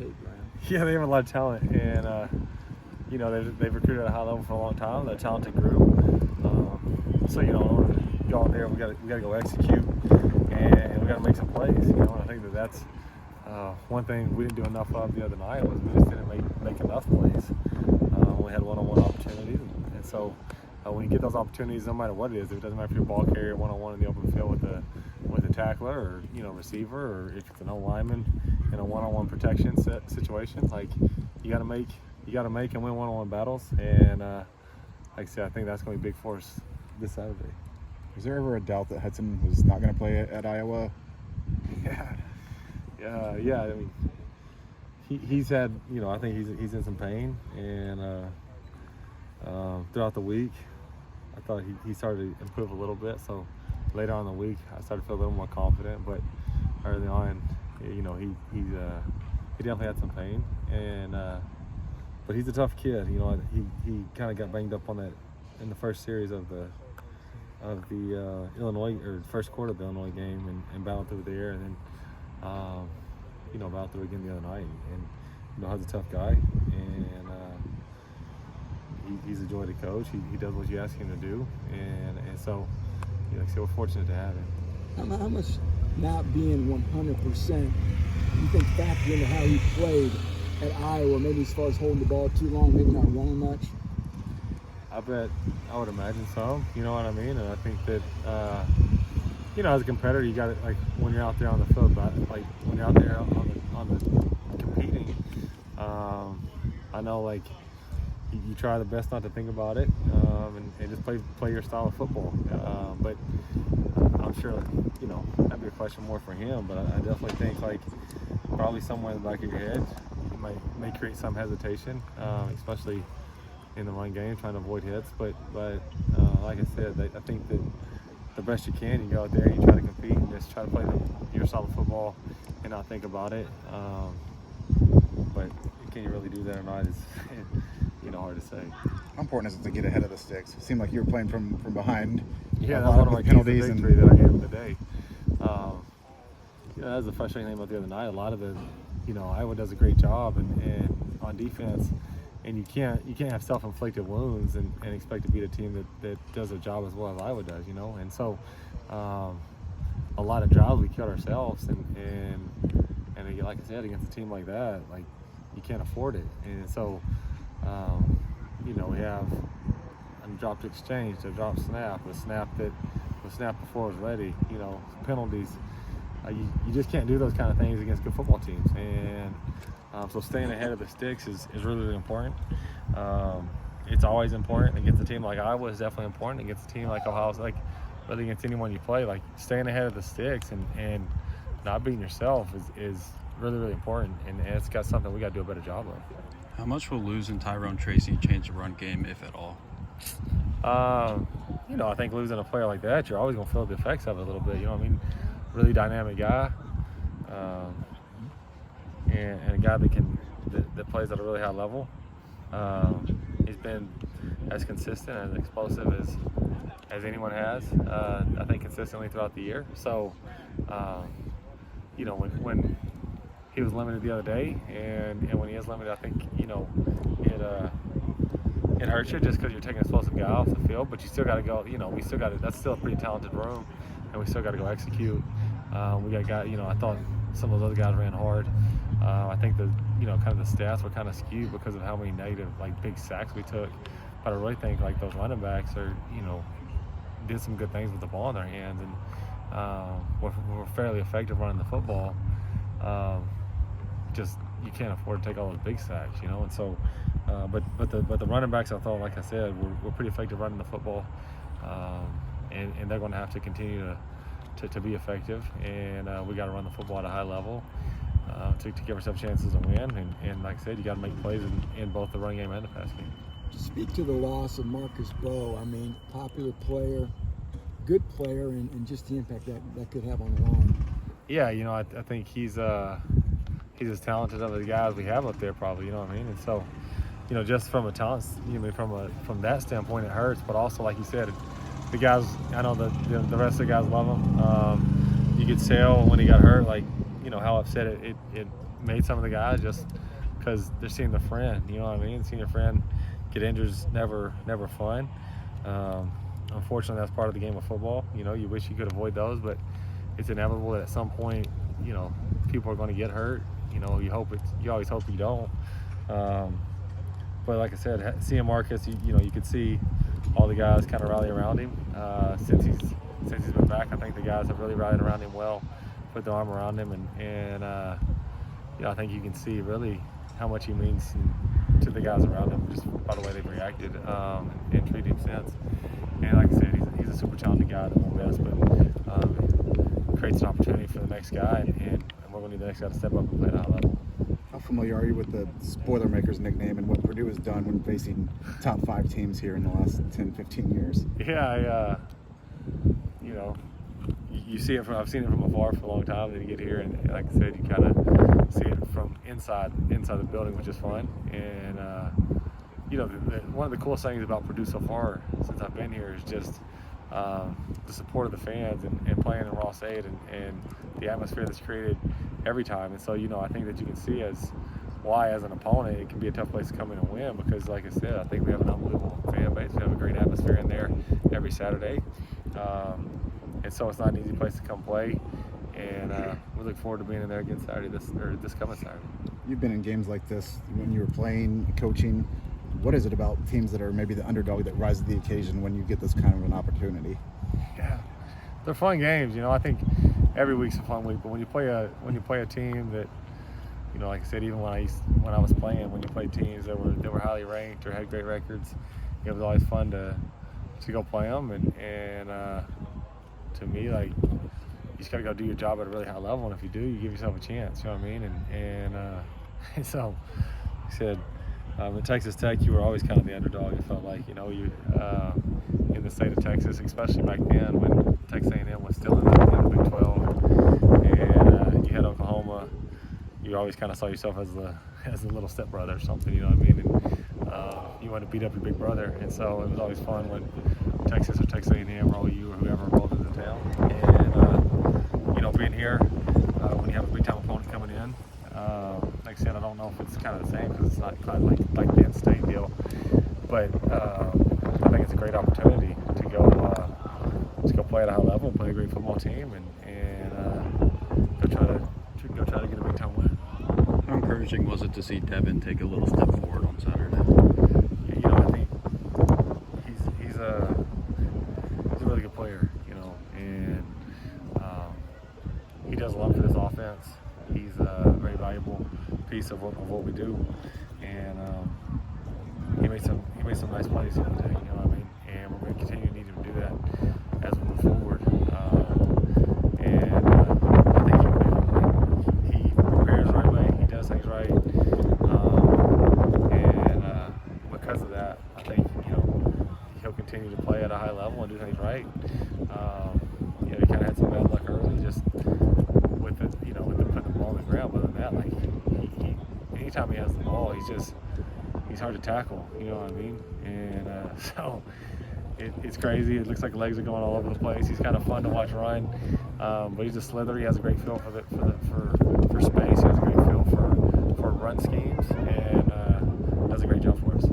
tape, man. Yeah, they have a lot of talent, and they've recruited at a high level for a long time. They're a talented group. So in order to go out there, we got to go execute, and we got to make some plays. And I think that's one thing we didn't do enough of the other night was we just didn't make enough plays. We had one-on-one opportunities, and so when you get those opportunities, no matter what it is, it doesn't matter if you're a ball carrier one-on-one in the open field with a tackler or receiver, or if it's an O-lineman in a one-on-one protection situation, like you got to make and win one-on-one battles, and like I said, I think that's going to be big for us this Saturday. Was there ever a doubt that Hudson was not going to play at Iowa? Yeah. I mean, he's had, I think he's in some pain, and throughout the week, I thought he started to improve a little bit. So later on in the week, I started to feel a little more confident. But early on, he definitely had some pain, and but he's a tough kid. He kind of got banged up on that in the first series of the Illinois, or first quarter of the Illinois game, and battled through there, and then battled through again the other night. And Hud's a tough guy, and he's a joy to coach. He does what you ask him to do, and so we're fortunate to have him. How much not being 100% you think factored into how he played at Iowa, maybe as far as holding the ball too long, maybe not running much? I would imagine so. You know what I mean? And I think that as a competitor, you got to, like, when you're out there on the field, but like when you're out there on the competing, I know, like, you try the best not to think about it, and just play your style of football. But I'm sure, that'd be a question more for him. But I definitely think, like, probably somewhere in the back of your head, you may create some hesitation, especially in the run game, trying to avoid hits. But like I said, I think that the best you can, you go out there, you try to compete, and just try to play your style of football and not think about it. But can you really do that or not is hard to say. How important is it to get ahead of the sticks? It seemed like you were playing from behind. Yeah, that's one of my penalties and victory that I gave today. That was the frustrating thing about the other night. A lot of the, Iowa does a great job and on defense, and you can't have self-inflicted wounds and expect to beat a team that does a job as well as Iowa does, And so a lot of drives we killed ourselves, and like I said, against a team like that, like, you can't afford it. And so we have a dropped exchange, a dropped snap, a snap before it was ready, penalties. You just can't do those kind of things against good football teams. And so staying ahead of the sticks is really, really important. It's always important. Against a team like Iowa is definitely important. Against a team like Ohio State, like, really against anyone you play, like, staying ahead of the sticks and not beating yourself is really, really important. And it's got something we got to do a better job of. How much will losing Tyrone Tracy change the run game, if at all? I think losing a player like that, you're always going to feel the effects of it a little bit. Really dynamic guy, and a guy that plays at a really high level. He's been as consistent and as explosive as anyone has. I think consistently throughout the year. So, when he was limited the other day, and when he is limited, I think it hurts you just because you're taking an explosive guy off the field. But you still got to go. That's still a pretty talented room, and we still got to go execute. We got guys. I thought some of those other guys ran hard. I think the kind of the stats were kind of skewed because of how many negative, like, big sacks we took. But I really think, like, those running backs are did some good things with the ball in their hands, and were fairly effective running the football. Just you can't afford to take all those big sacks, And so, but the running backs, I thought, like I said, were pretty effective running the football, and they're going to have to continue to be effective, and we got to run the football at a high level to give ourselves chances to win. And like I said, you got to make plays in both the run game and the pass game. Speak to the loss of Marcus Bowe. I mean, popular player, good player, and just the impact that could have on the line. Yeah, I think he's as talented of the guys we have up there, probably. You know what I mean? And so, just from a talent, from that standpoint, it hurts. But also, like you said, the guys, I know the rest of the guys love him. You could tell when he got hurt, like, how upset it made some of the guys just because they're seeing their friend. You know what I mean? Seeing your friend get injured is never fun. Unfortunately, that's part of the game of football. You know, you wish you could avoid those, but it's inevitable that at some point, you know, people are going to get hurt. You know, you always hope you don't. But like I said, seeing Marcus, you know, you could see all the guys kind of rally around him since he's been back. I think the guys have really rallied around him well, put their arm around him, and you know, I think you can see really how much he means to the guys around him just by the way they've reacted and treated him since. And like I said, he's a super talented guy that won't miss, but creates an opportunity for the next guy, and we're going to need the next guy to step up and play at a high level. How familiar are you with the Spoilermakers nickname and what Purdue has done when facing top 5 teams here in the last 10, 15 years? Yeah, you know, you see it I've seen it from afar for a long time, then you get here, and like I said, you kind of see it from inside the building, which is fun. And you know, one of the coolest things about Purdue so far since I've been here is just the support of the fans and playing in Ross 8 and the atmosphere that's created every time. And so, you know, I think that you can see why as an opponent it can be a tough place to come in and win, because like I said, I think we have an unbelievable fan base. We have a great atmosphere in there every Saturday. And so it's not an easy place to come play. And we look forward to being in there again this coming Saturday. You've been in games like this when you were playing, coaching. What is it about teams that are maybe the underdog that rise to the occasion when you get this kind of an opportunity? Yeah, they're fun games. You know, I think every week's a fun week, but when you play a team that, you know, like I said, even when I was playing, when you played teams that were highly ranked or had great records, it was always fun to go play them. And to me, like, you just got to go do your job at a really high level, and if you do, you give yourself a chance. You know what I mean? And so, like I said, at Texas Tech, you were always kind of the underdog. It felt like, you know, you in the state of Texas, especially back then when Texas A&M was still in the Big 12, and you had Oklahoma. You always kind of saw yourself as the little stepbrother or something. You know what I mean? And you wanted to beat up your big brother, and so it was always fun when Texas or Texas A&M or OU or whoever rolled into town. And you know, being here when you have a big time opponent coming in. Like I said, I don't know if it's kind of the same because it's not quite like the in-state deal, but I think it's a great opportunity to go play at a high level and play a great football team and go try to get a big time win. How encouraging was it to see Devin take a little step forward on Saturday? You know, I think he's a really good player. You know, and he does a lot for this offense. He's a very valuable piece of what we do, and he made some nice plays the other day. You know what I mean? And we're going to continue to need him to do that as we move forward. And I think he prepares the right way. He does things right, and because of that, I think, you know, he'll continue to play at a high level and do things right. You know, he kind of had some bad luck early, just with putting the ball on the ground. But other than that, like, he anytime he has the ball, he's hard to tackle. You know what I mean? And so it's crazy. It looks like legs are going all over the place. He's kind of fun to watch run, but he's a slither. He has a great feel for space. He has a great feel for run schemes, and does a great job for us.